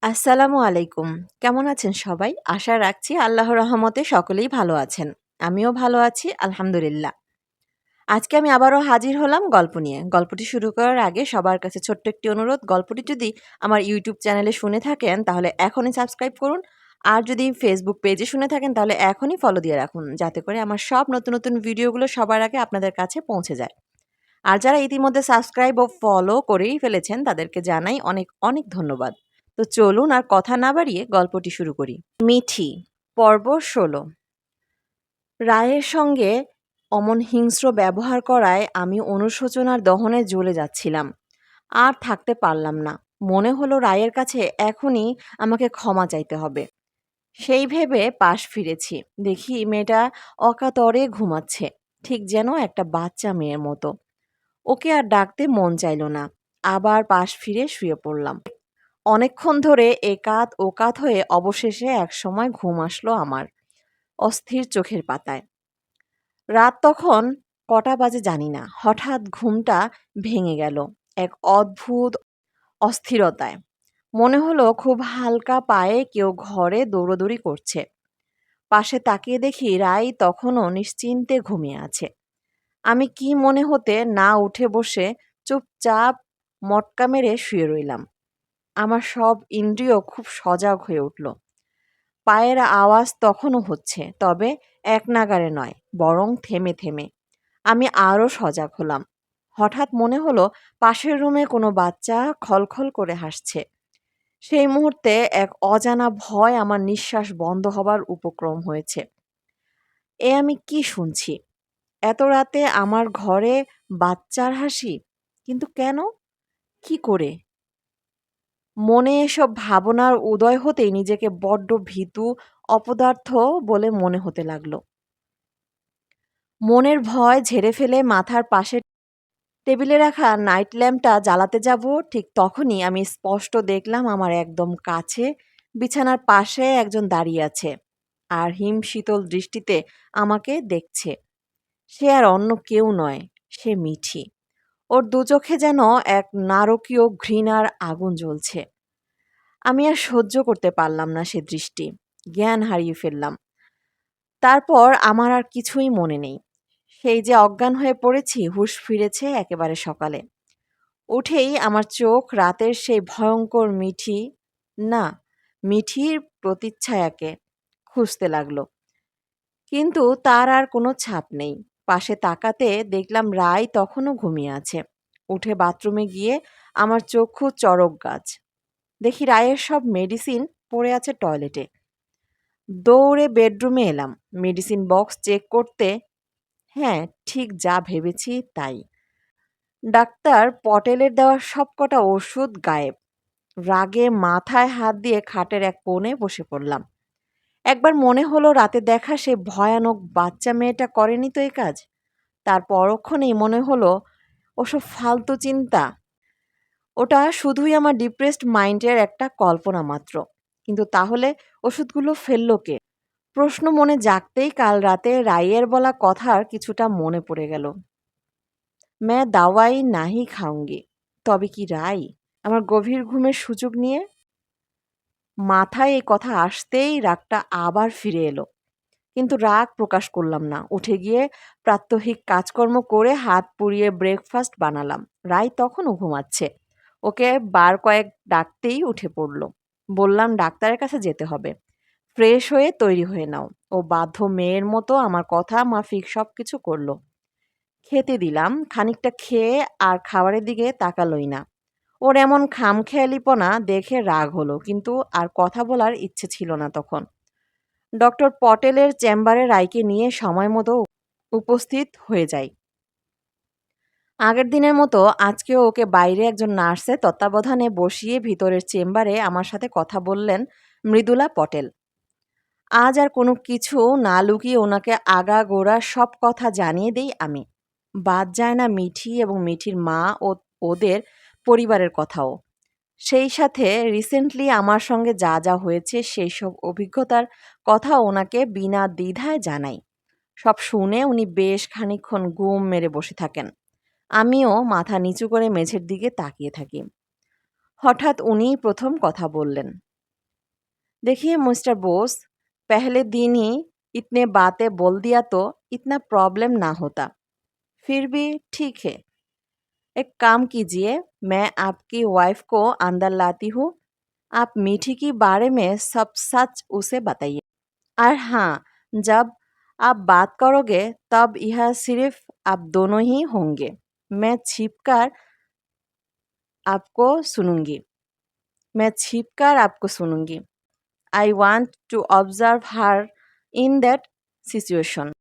আসসালামু আলাইকুম। কেমন আছেন সবাই? আশা রাখছি আল্লাহর রহমতে সকলেই ভালো আছেন। আমিও ভালো আছি আলহামদুলিল্লাহ। আজকে আমি আবারও হাজির হলাম গল্প নিয়ে। গল্পটি শুরু করার আগে সবার কাছে ছোট্ট একটি অনুরোধ, গল্পটি যদি আমার ইউটিউব চ্যানেলে শুনে থাকেন তাহলে এখনই সাবস্ক্রাইব করুন। আর যদি ফেসবুক পেজে শুনে থাকেন তাহলে এখনই ফলো দিয়ে রাখুন, যাতে করে আমার সব নতুন, নতুন ভিডিওগুলো সবার আগে আপনাদের কাছে পৌঁছে যায়। আর যারা ইতিমধ্যে সাবস্ক্রাইব ও ফলো করেই ফেলেছেন তাদেরকে জানাই অনেক, অনেক ধন্যবাদ। তো চলুন আর কথা না বাড়িয়ে গল্পটি শুরু করি। মিঠি, পর্ব ১৬। রায়ের সঙ্গে অমন হিংস্র ব্যবহার করায় আমি অনুশোচনার দহনে জ্বলে যাচ্ছিলাম। আর থাকতে পারলাম না। মনে হলো রায়ের কাছে এখনই আমাকে ক্ষমা চাইতে হবে। সেই ভেবে পাশ ফিরেছি। দেখি মেয়েটা অকাতরে ঘুমাচ্ছে। ঠিক যেন একটা বাচ্চা মেয়ের মতো। ওকে আর ডাকতে মন চাইল না। আবার পাশ ফিরে শুয়ে পড়লাম। অনেকক্ষণ ধরে একাত ওকাত হয়ে অবশেষে একসময় ঘুম আসলো আমার, অস্থির চোখের পাতায়। রাত তখন কটা বাজে জানি না। হঠাৎ ঘুমটা ভেঙে গেল এক অদ্ভুত অস্থিরতায়। মনে হলো খুব হালকা পায়ে কেউ ঘরে দৌড়োদৌড়ি করছে। পাশে তাকিয়ে দেখি রাই তখনও নিশ্চিন্তে ঘুমিয়ে আছে। আমি কি মনে হতে না উঠে বসে চুপচাপ মটকা মেরে শুয়ে রইলাম। আমার সব ইন্দ্রিয় খুব সজাগ হয়ে উঠল। পায়ের আওয়াজ তখনও হচ্ছে, তবে একনাগাড়ে নয়, বরং থেমে থেমে। আমি আরও সজাগ হলাম। হঠাৎ মনে হলো পাশের রুমে কোনো বাচ্চা খলখল করে হাসছে। সেই মুহূর্তে এক অজানা ভয় আমার নিঃশ্বাস বন্ধ হবার উপক্রম হয়েছে। আমি কি শুনছি? এত রাতে আমার ঘরে বাচ্চার হাসি? কিন্তু কেন? কি করে? মনে এসব ভাবনার উদয় হতেই নিজেকে বড্ড ভীতু, অপদার্থ বলে মনে হতে লাগলো। মনের ভয় ঝেড়ে ফেলে মাথার পাশে টেবিলে রাখা নাইট ল্যাম্পটা জ্বালাতে যাব, ঠিক তখনই আমি স্পষ্ট দেখলাম আমার একদম কাছে বিছানার পাশে একজন দাঁড়িয়ে আছে আর হিম শীতল দৃষ্টিতে আমাকে দেখছে। সে আর অন্য কেউ নয়, সে মিঠি। ওর দু চোখে যেন এক নারকীয় ঘৃণার আগুন জ্বলছে। আমি আর সহ্য করতে পারলাম না সে দৃষ্টি। জ্ঞান হারিয়ে ফেললাম। তারপর আমার আর কিছুই মনে নেই। সেই যে অজ্ঞান হয়ে পড়েছি, হুঁশ ফিরেছে একেবারে সকালে। উঠেই আমার চোখ রাতের সেই ভয়ঙ্কর মিঠি, না, মিঠির প্রতিচ্ছায়াকে খুঁজতে লাগলো। কিন্তু তার আর কোনো ছাপ নেই। পাশে তাকাতে দেখলাম রাই তখনও ঘুমিয়ে আছে। উঠে বাথরুমে গিয়ে আমার চক্ষু চড়ক গাছ। দেখি রায়ের সব মেডিসিন পড়ে আছে টয়লেটে। দৌড়ে বেডরুমে এলাম মেডিসিন বক্স চেক করতে। হ্যাঁ, ঠিক যা ভেবেছি তাই। ডাক্তার পটেলের দেওয়া সবকটা ওষুধ গায়েব। রাগে মাথায় হাত দিয়ে খাটের এক কোণে বসে পড়লাম। একবার মনে হলো রাতে দেখা সে ভয়ানক বাচ্চা মেয়েটা করেনি তো এ কাজ। তার পরক্ষণেই মনে হলো ওসব ফালতু চিন্তা, ওটা শুধুই আমার ডিপ্রেসড মাইন্ডের একটা কল্পনা মাত্র। কিন্তু তাহলে ওষুধগুলো ফেললো কে? প্রশ্ন মনে জাগতেই কাল রাতে রাইয়ের বলা কথার কিছুটা মনে পড়ে গেল। मैं দাওয়াই নাহি খাউঙ্গি। তবে কি রাই আমার গভীর ঘুমের সুযোগ নিয়ে? মাথায় এই কথা আসতেই রাগটা আবার ফিরে এলো। কিন্তু রাগ প্রকাশ করলাম না। উঠে গিয়ে প্রাত্যহিক কাজকর্ম করে হাত পুড়িয়ে ব্রেকফাস্ট বানালাম। রাই তখনও ঘুমাচ্ছে। ওকে বার কয়েক ডাকতেই উঠে পড়ল। বললাম ডাক্তারের কাছে যেতে হবে। ফ্রেশ হয়ে তৈরি হয়ে নাও। ও বাধ্য মেয়ের মতো আমার কথা মাফিক সবকিছু করলো। খেতে দিলাম। খানিকটা খেয়ে আর খাবারের দিকে তাকালোই না। ওর এমন খামখেয়ালিপনা দেখে রাগ হলো, কিন্তু আর কথা বলার ইচ্ছে ছিল না তখন। ডক্টর পটেলের চেম্বারে রাইকে নিয়ে সময় মতো উপস্থিত হয়ে যাই। আগের দিনের মতো আজকেও ওকে বাইরে একজন নার্সের তত্ত্বাবধানে বসিয়ে ভিতরের চেম্বারে আমার সাথে কথা বললেন মৃদুলা পটেল। আজ আর কোনো কিছু না লুকিয়ে ওনাকে আগাগোড়া সব কথা জানিয়ে দেই আমি। বাদ যায় না মিঠি এবং মিঠির মা ও ওদের পরিবারের কথাও। সেই সাথে রিসেন্টলি আমার সঙ্গে যা যা হয়েছে সেই সব অভিজ্ঞতার কথা ওনাকে বিনা দ্বিধায় জানাই। সব শুনে উনি বেশ খানিকক্ষণ গুম মেরে বসে থাকেন। আমিও মাথা নিচু করে মেঝের দিকে তাকিয়ে থাকি। হঠাৎ উনিই প্রথম কথা বললেন। देखिए मिस्टर बोस, पहले दिन ही इतने बातें बोल दिया तो इतना प्रॉब्लम ना होता। फिर भी ठीक है, एक काम कीजिए, मैं आपकी वाइफ को अंदर लाती हूँ। आप मीठी के बारे में सब सच उसे बताइए। और हाँ, जब आप बात करोगे तब यह सिर्फ आप दोनों ही होंगे। मैं छिपकर आपको सुनूंगी। मैं छिपकर आपको सुनूंगी। आई वांट टू ऑब्जार्व हार इन दैट সিচুয়েশন।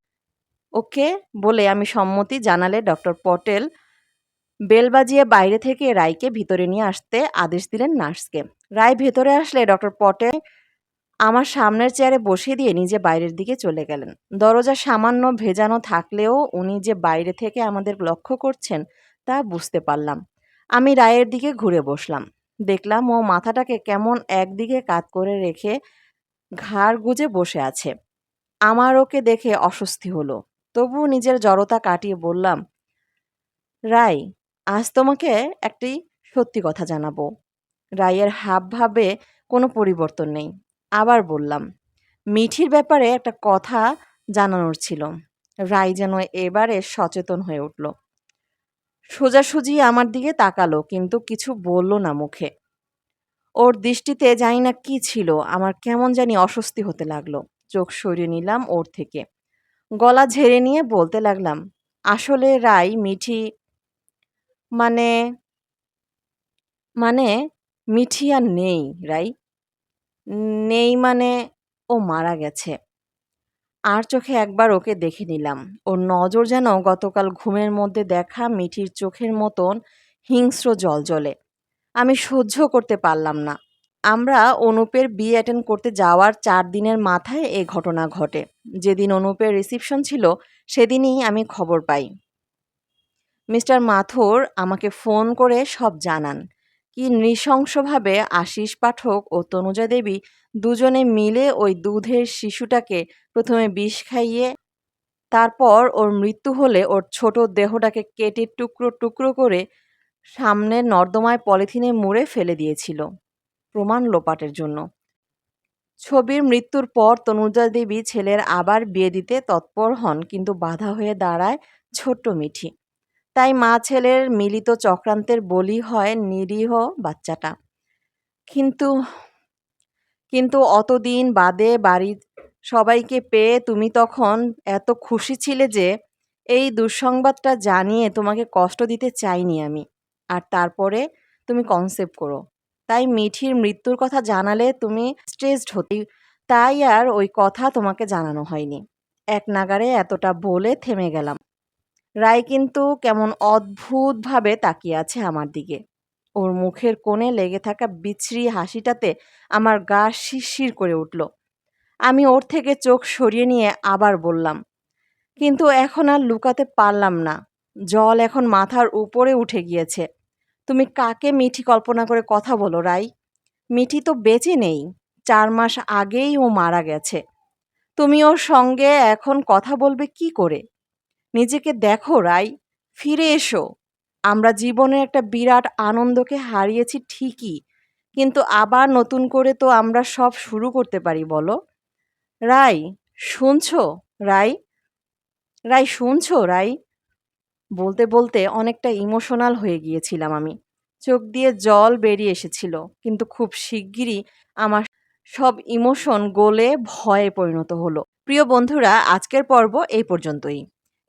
ওকে বলে আমি সম্মতি জানালে ডক্টর পটেল বেল বাজিয়ে বাইরে থেকে রায়কে ভিতরে নিয়ে আসতে আদেশ দিলেন নার্সকে। রায় ভেতরে আসলে ডক্টর পটেল আমার সামনের চেয়ারে বসিয়ে দিয়ে নিজে বাইরের দিকে চলে গেলেন। দরজা সামান্য ভেজানো থাকলেও উনি যে বাইরে থেকে আমাদের লক্ষ্য করছেন তা বুঝতে পারলাম। আমি রায়ের দিকে ঘুরে বসলাম। দেখলাম ও মাথাটাকে কেমন একদিকে কাত করে রেখে ঘাড় গুজে বসে আছে। আমার ওকে দেখে অস্বস্তি হলো। তবুও নিজের জড়তা কাটিয়ে বললাম, রাই, আজ তোমাকে একটি সত্যি কথা জানাবো। রায়ের হাবভাবে কোনো পরিবর্তন নেই। আবার বললাম, মিঠির ব্যাপারে একটা কথা জানানোর ছিল। রাই যেন এবারে সচেতন হয়ে উঠল। সোজাসুজি আমার দিকে তাকালো কিন্তু কিছু বলল না মুখে। ওর দৃষ্টিতে জানি না কি ছিল, আমার কেমন জানি অস্বস্তি হতে লাগলো। চোখ সরিয়ে নিলাম ওর থেকে। গলা ঝেড়ে নিয়ে বলতে লাগলাম, আসলে রাই মিঠি মানে মানে মিঠি আর নেই রাই। নেই মানে ও মারা গেছে। আর চোখে একবার ওকে দেখে নিলাম। ওর নজর যেন গতকাল ঘুমের মধ্যে দেখা মিঠির চোখের মতন হিংস্র জ্বলজ্বলে। আমি সহ্য করতে পারলাম না। আমরা অনুপের বিয়ে অ্যাটেন্ড করতে যাওয়ার ৪ দিনের মাথায় এ ঘটনা ঘটে। যেদিন অনুপের রিসিপশন ছিল সেদিনই আমি খবর পাই। মিস্টার মাথুর আমাকে ফোন করে সব জানান। কি নৃশংসভাবে আশিস পাঠক ও তনুজা দেবী দুজনে মিলে ওই দুধের শিশুটাকে প্রথমে বিষ খাইয়ে তারপর ওর মৃত্যু হলে ওর ছোট দেহটাকে কেটে টুকরো টুকরো করে সামনের নর্দমায় পলিথিনে মুড়ে ফেলে দিয়েছিল প্রমাণ লোপাটের জন্য। ছবির মৃত্যুর পর তনুজা দেবী ছেলের আবার বিয়ে দিতে তৎপর হন কিন্তু বাধা হয়ে দাঁড়ায় ছোট্ট মিঠি। তাই মা ছেলের মিলিত চক্রান্তের বলি হয় নিরীহ বাচ্চাটা। কিন্তু কিন্তু অতদিন বাদে বাড়ির সবাইকে পেয়ে তুমি তখন এত খুশি ছিলে যে এই দুঃসংবাদটা জানিয়ে তোমাকে কষ্ট দিতে চাইনি আমি। আর তারপরে তুমি কনসেপ্ট করো। তাই মিঠির মৃত্যুর কথা জানালে তুমি স্ট্রেসড হতে, তাই আর ওই কথা তোমাকে জানানো হয়নি। এক নাগাড়ে এতটা বলে থেমে গেলাম। রায় কিন্তু কেমন অদ্ভুতভাবে তাকিয়ে আছে আমার দিকে। ওর মুখের কোণে লেগে থাকা বিচ্ছিরি হাসিটাতে আমার গা শিরশির করে উঠল। আমি ওর থেকে চোখ সরিয়ে নিয়ে আবার বললাম, কিন্তু এখন আর লুকাতে পারলাম না। জল এখন মাথার উপরে উঠে গিয়েছে। তুমি কাকে মিঠি কল্পনা করে কথা বলো রাই? মিঠি তো বেঁচে নেই। ৪ মাস আগেই ও মারা গেছে। তুমি ওর সঙ্গে এখন কথা বলবে কি করে? নিজেকে দেখো রাই, ফিরে এসো। আমরা জীবনের একটা বিরাট আনন্দকে হারিয়েছি ঠিকই, কিন্তু আবার নতুন করে তো আমরা সব শুরু করতে পারি বলো। রাই, শুনছো? রাই, রাই শুনছো রাই? বলতে বলতে অনেকটা ইমোশনাল হয়ে গিয়েছিলাম আমি। চোখ দিয়ে জল বেরিয়ে এসেছিল কিন্তু খুব শিগগিরই আমার সব ইমোশন গলে ভয়ে পরিণত হলো। প্রিয় বন্ধুরা, আজকের পর্ব এই পর্যন্তই।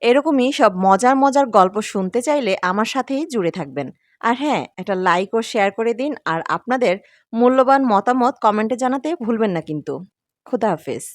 এরকমই সব মজার মজার গল্প শুনতে চাইলে আমার সাথেই জুড়ে থাকবেন। আর হ্যাঁ, একটা লাইক ও শেয়ার করে দিন আর আপনাদের মূল্যবান মতামত কমেন্টে জানাতে ভুলবেন না কিন্তু। খোদা হাফেজ।